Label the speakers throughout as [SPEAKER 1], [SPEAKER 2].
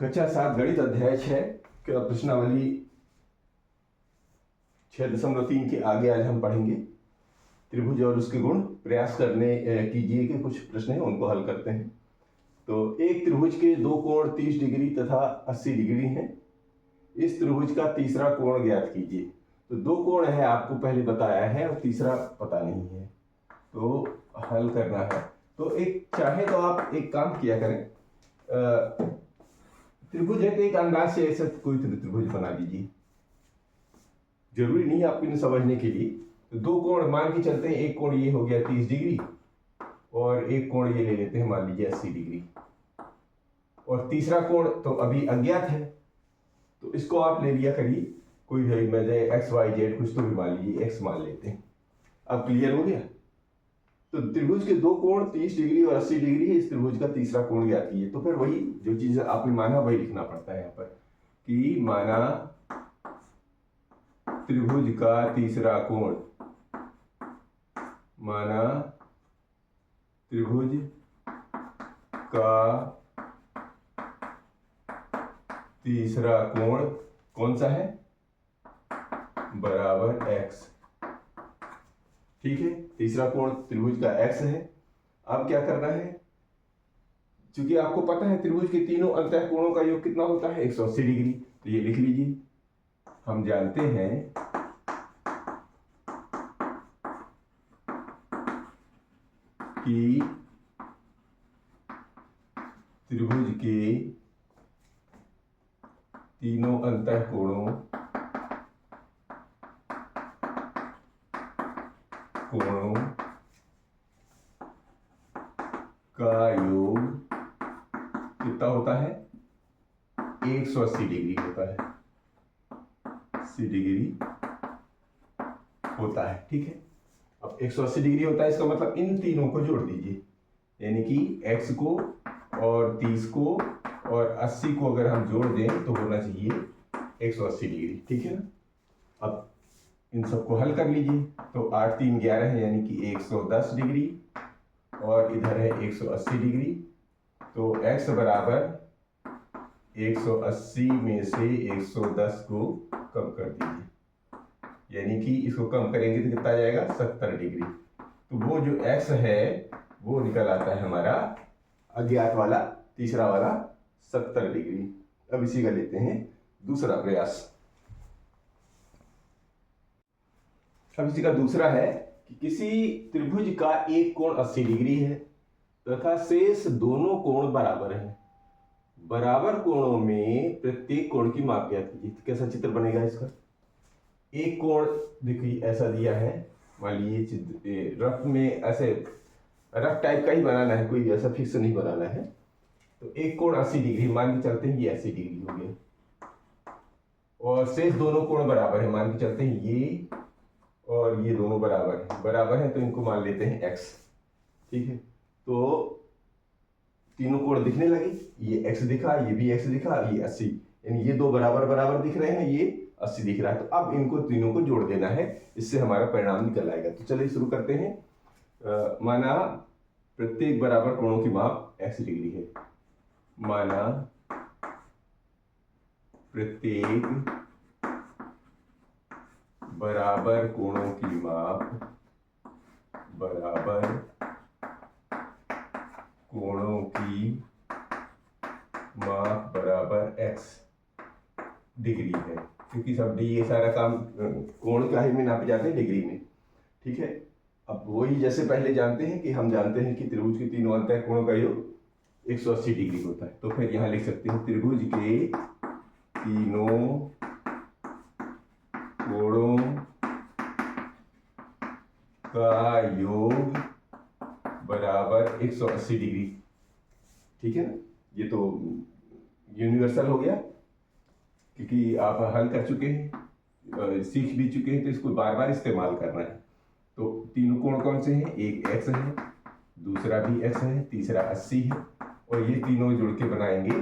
[SPEAKER 1] कक्षा 7 गणित अध्याय 6 का प्रश्नावली 6.3 के आगे आज हम पढ़ेंगे। त्रिभुज और उसके गुण प्रयास करने कीजिए कि कुछ प्रश्न हैं उनको हल करते हैं। तो एक त्रिभुज के दो कोण 30 डिग्री तथा 80 डिग्री हैं। इस त्रिभुज का तीसरा कोण ज्ञात कीजिए। तो दो कोण है आपको पहले बताया है और तीसरा पता नहीं है, तो हल करना है। तो एक चाहे तो आप एक काम किया करें, त्रिभुज है तो एक अंदाज से ऐसा कोई त्रिभुज बना लीजिए। जरूरी नहीं है आपको समझने के लिए। तो दो कोण मान के चलते हैं, एक कोण ये हो गया 30 डिग्री और एक कोण ये ले लेते हैं मान लीजिए 80 डिग्री, और तीसरा कोण तो अभी अज्ञात है, तो इसको आप ले लिया करिए कोई भी, मैं एक्स वाई जेड कुछ तो भी मान लीजिए, एक्स मान लेते हैं। अब क्लियर हो गया। तो त्रिभुज के दो कोण 30 डिग्री और 80 डिग्री है। इस त्रिभुज का तीसरा कोण ज्ञात कीजिए। तो फिर वही जो चीज आपने माना वही लिखना पड़ता है यहाँ पर कि माना त्रिभुज का तीसरा कोण, माना त्रिभुज का तीसरा कोण कौन सा है, बराबर x। ठीक है, तीसरा कोण त्रिभुज का x है। अब क्या करना है, क्योंकि आपको पता है त्रिभुज के तीनों अंतः कोणों का योग कितना होता है 180 डिग्री, तो ये लिख लीजिए। हम जानते हैं कि त्रिभुज के तीनों अंतः कोणों का योग कितना होता है, 180 डिग्री होता है, 80 डिग्री होता है। ठीक है, अब 180 डिग्री होता है, इसका मतलब इन तीनों को जोड़ दीजिए, यानी कि x को और 30 को और 80 को अगर हम जोड़ दें तो होना चाहिए 180 डिग्री। ठीक है ना। अब इन सबको हल कर लीजिए। तो 8 3 11 है, यानी कि 110 डिग्री, और इधर है 180 डिग्री। तो x बराबर 180 में से 110 को कम कर दीजिए, यानी कि इसको कम करेंगे तो कितना आ जाएगा 70 डिग्री। तो वो जो x है वो निकल आता है हमारा अज्ञात वाला तीसरा वाला 70 डिग्री। अब इसी का लेते हैं दूसरा प्रयास। अब इसी का दूसरा है कि किसी त्रिभुज का एक कोण 80 डिग्री है तथा शेष दोनों कोण बराबर हैं। बराबर कोणों में प्रत्येक कोण की माप ज्ञात कीजिए। तो कैसा चित्र बनेगा इसका, एक कोण देखिए ऐसा दिया है, मान लीजिए रफ में ऐसे रफ टाइप का ही बनाना है, कोई ऐसा फिक्स नहीं बनाना है। तो एक कोण 80 डिग्री मान के चलते हैं, ये 80 डिग्री हो गया, और शेष दोनों कोण बराबर है, मान के चलते हैं ये और ये दोनों बराबर है, तो इनको मान लेते हैं x। ठीक है, तो तीनों कोण दिखने लगे, ये x दिखा, ये भी x दिखा, ये 80, यानी ये दो बराबर दिख रहे हैं, ये 80 दिख रहा है। तो अब इनको तीनों को जोड़ देना है, इससे हमारा परिणाम निकल आएगा। तो चलिए शुरू करते हैं। माना प्रत्येक बराबर कोणों की माप x डिग्री है। माना प्रत्येक बराबर कोणों की माप बराबर x डिग्री है, क्योंकि सब ये सारा काम कोण का ही में नापे जाते हैं डिग्री में। ठीक है, अब वही जैसे पहले जानते हैं कि हम जानते हैं कि त्रिभुज के तीनों अंतः कोणों का योग 180 डिग्री होता है। तो फिर यहाँ लिख सकते हैं त्रिभुज के तीनों कोणों का योग बराबर 180 डिग्री। ठीक है ना, ये तो यूनिवर्सल हो गया, क्योंकि आप हल कर चुके हैं, सीख भी चुके हैं, तो इसको बार बार इस्तेमाल करना है। तो तीनों कोण कौन से हैं, एक x है, दूसरा भी x है, तीसरा 80 है, और ये तीनों जुड़ के बनाएंगे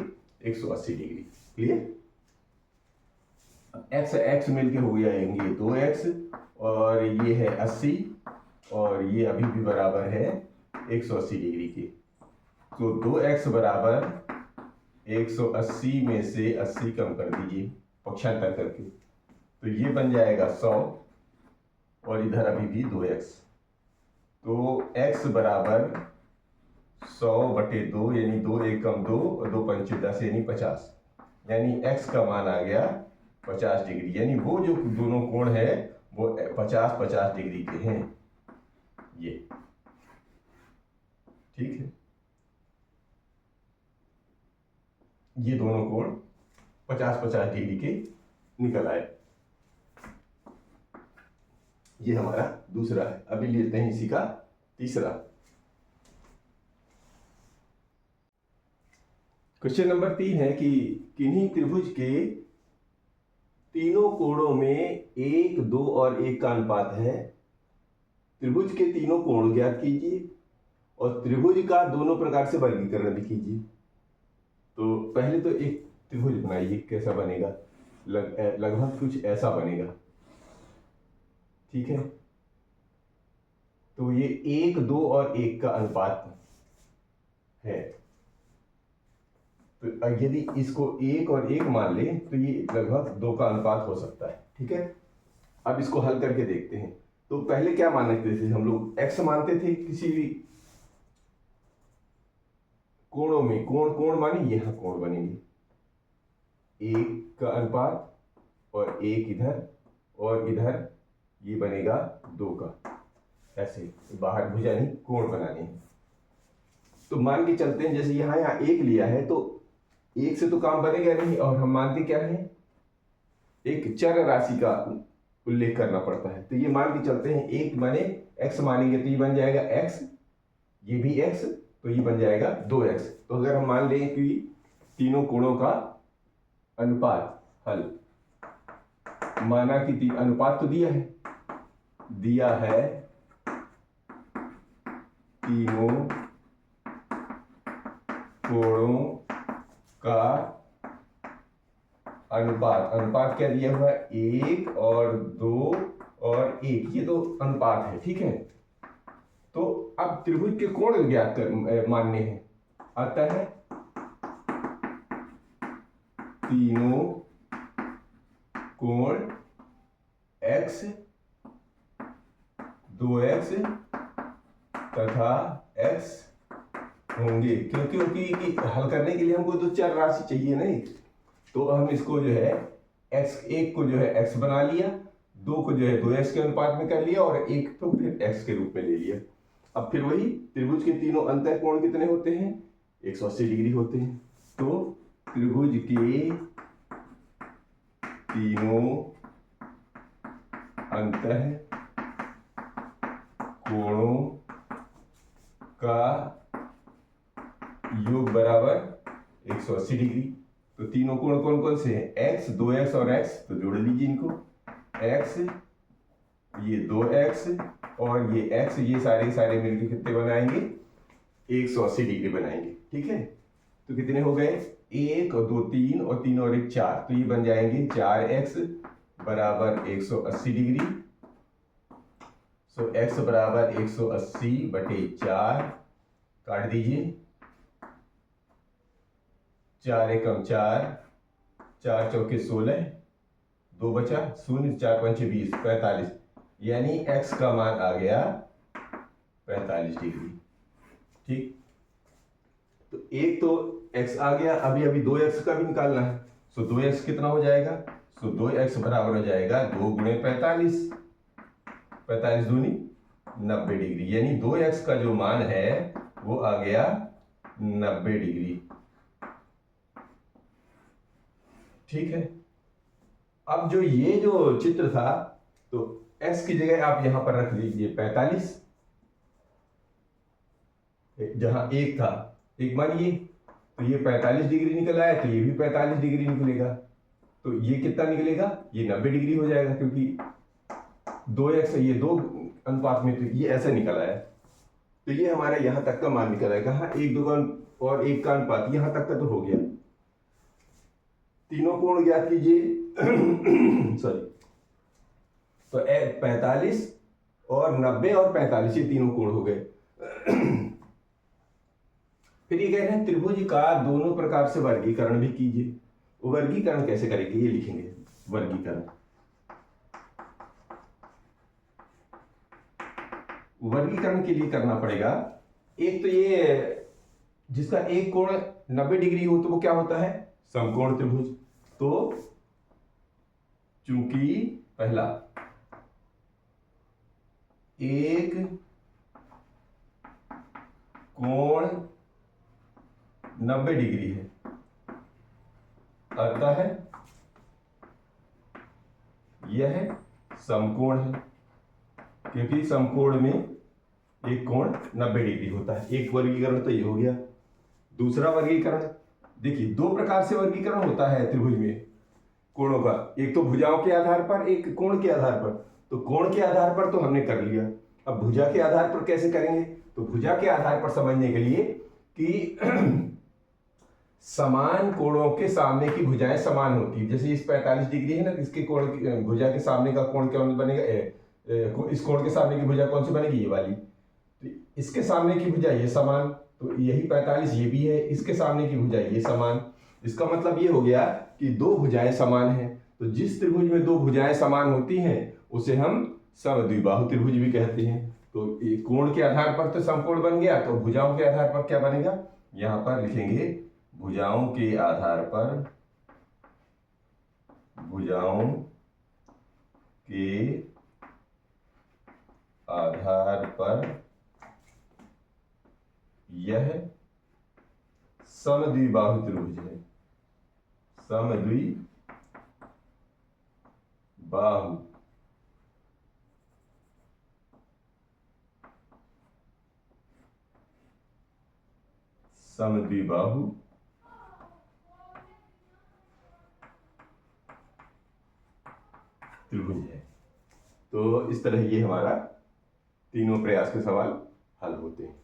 [SPEAKER 1] 180 डिग्री। क्लियर। x मिलके हो जाएंगे 2x, और ये है 80, और ये अभी भी बराबर है 180 डिग्री के। तो 2x बराबर 180 में से 80 कम कर दीजिए पक्षांतर करके, तो ये बन जाएगा 100 और इधर अभी भी 2x। तो x बराबर 100/2 यानी 2 1 कम 2 और 2 पंचे 10 यानी 50, यानी x का मान आ गया 50 डिग्री। यानी वो जो दोनों कोण है वो 50-50 डिग्री के हैं, ये ठीक है। ये दोनों कोण 50-50 डिग्री के निकल आए। ये हमारा दूसरा है। अभी लेते हैं इसी का तीसरा। क्वेश्चन नंबर 3 है कि किन्हीं त्रिभुज के तीनों कोणों में 1, 2 और 1 का अनुपात है। त्रिभुज के तीनों कोण ज्ञात कीजिए और त्रिभुज का दोनों प्रकार से वर्गीकरण भी कीजिए। तो पहले तो एक त्रिभुज बनाइए, कैसा बनेगा, लगभग कुछ ऐसा बनेगा, ठीक है। तो ये 1, 2 और 1 का अनुपात है। तो यदि इसको 1 और 1 मान लें तो ये लगभग 2 का अनुपात हो सकता है, ठीक है। अब इसको हल करके देखते हैं। तो पहले क्या मानते थे हम लोग, x मानते थे किसी भी कोणों में, कोण माने यहाँ कोण बनेंगे, 1 का अनुपात और 1 इधर और इधर ये बनेगा 2 का, ऐसे बाहर भुजा नहीं कोण बनाने हैं। तो मान के चलते हैं जैसे यहाँ 1 लिया है तो 1 से तो काम बनेगा नहीं, और हम मानते क्या है, एक चर राशि का उल्लेख करना पड़ता है। तो ये मान के चलते हैं 1 माने x मानेंगे तो ये बन जाएगा x, ये भी x, तो ये बन जाएगा 2x। तो अगर हम मान लें कि तीनों कोणों का अनुपात हल, माना कि अनुपात तो दिया है तीनों कोणों का अनुपात क्या दिया हुआ है, 1 और 2 और 1, ये तो अनुपात है, ठीक है। तो अब त्रिभुज के कोण ज्ञात कर मानने हैं, अतः तीनों कोण x, 2x तथा x होंगे। क्योंकि हल करने के लिए हमको तो चर राशि चाहिए नहीं, तो हम इसको जो है x1 को जो है x बना लिया, 2 को जो है 2x के अनुपात में कर लिया और 1 तो फिर x के रूप में ले लिया। अब फिर वही त्रिभुज के तीनों अंतः कोण कितने होते हैं, 180 डिग्री होते हैं। तो त्रिभुज के तीनों अंतः कोणों का योग बराबर 180 डिग्री। तो तीनों कोण कौन कौन से हैं, x, 2x और x, तो जोड़ लीजिए इनको, x, ये 2x और ये x, ये सारे मिलकर कितने बनाएंगे, 180 डिग्री बनाएंगे, ठीक है। तो कितने हो गए, 1 और 2 3 और 3 और 1 4, तो ये बन जाएंगे 4x बराबर 180 डिग्री। सो x बराबर 180/4 काट दीजिए, 4 एकम 4, 4 चौके 16, 2 बचा 0, 4 पंचे 20, 45, यानी x का मान आ गया 45 डिग्री, ठीक। तो एक तो x आ गया, अभी 2x का भी निकालना है। सो 2x कितना हो जाएगा, सो 2x बराबर हो जाएगा 2 × 45, 45 दूनी 90 डिग्री, यानी 2x का जो मान है वो आ गया 90 डिग्री, ठीक है। अब जो ये जो चित्र था, तो x की जगह आप यहां पर रख लीजिए 45, जहां 1 था, 1 मानिए, तो ये 45 डिग्री निकल आया, तो ये भी 45 डिग्री निकलेगा। तो ये कितना निकलेगा, ये 90 डिग्री हो जाएगा, क्योंकि 2x ये 2 अनुपात में, तो ये ऐसा निकल आया। तो ये हमारा यहां तक का मान निकल आएगा। हाँ, 1, 2 और 1 का अनुपात यहां तक का तो हो गया। तीनों कोण ज्ञात कीजिए सॉरी, तो 45 और 90 और 45 ये तीनों कोण हो गए। फिर ये कह रहे हैं त्रिभुज का दोनों प्रकार से वर्गीकरण भी कीजिए। वर्गीकरण कैसे करेंगे ये लिखेंगे। वर्गीकरण, वर्गीकरण के लिए करना पड़ेगा, एक तो ये जिसका एक कोण 90 डिग्री हो तो वो क्या होता है, समकोण त्रिभुज। तो चूंकि पहला एक कोण 90 डिग्री है, अतः यह समकोण है, क्योंकि समकोण में एक कोण 90 डिग्री होता है। एक वर्गीकरण तो ये हो गया। दूसरा वर्गीकरण देखिए, दो प्रकार से वर्गीकरण होता है त्रिभुज में कोणों का, एक तो भुजाओं के आधार पर, एक कोण के आधार पर। तो कोण के आधार पर तो हमने कर लिया, अब भुजा के आधार पर कैसे करेंगे। तो भुजा के आधार पर समझने के लिए कि समान कोणों के सामने की भुजाएं समान होती है। जैसे इस 45 डिग्री है ना, इसके कोण भुजा के सामने का कोण कौन बनेगा, इस कोण के सामने की भुजा कौन सी बनेगी, ये वाली। तो इसके सामने की भुजा ये समान, तो यही 45 ये भी है, इसके सामने की भुजा ये समान। इसका मतलब ये हो गया कि दो भुजाएं समान हैं। तो जिस त्रिभुज में दो भुजाएं समान होती हैं उसे हम समद्विबाहु त्रिभुज भी कहते हैं। तो कोण के आधार पर तो समकोण बन गया, तो भुजाओं के आधार पर क्या बनेगा, यहां पर लिखेंगे भुजाओं के आधार पर, भुजाओं के आधार पर यह समद्विबाहु त्रिभुज है। समद्विबाहु, समद्विबाहु त्रिभुज है। तो इस तरह ये हमारा तीनों प्रयास के सवाल हल होते हैं।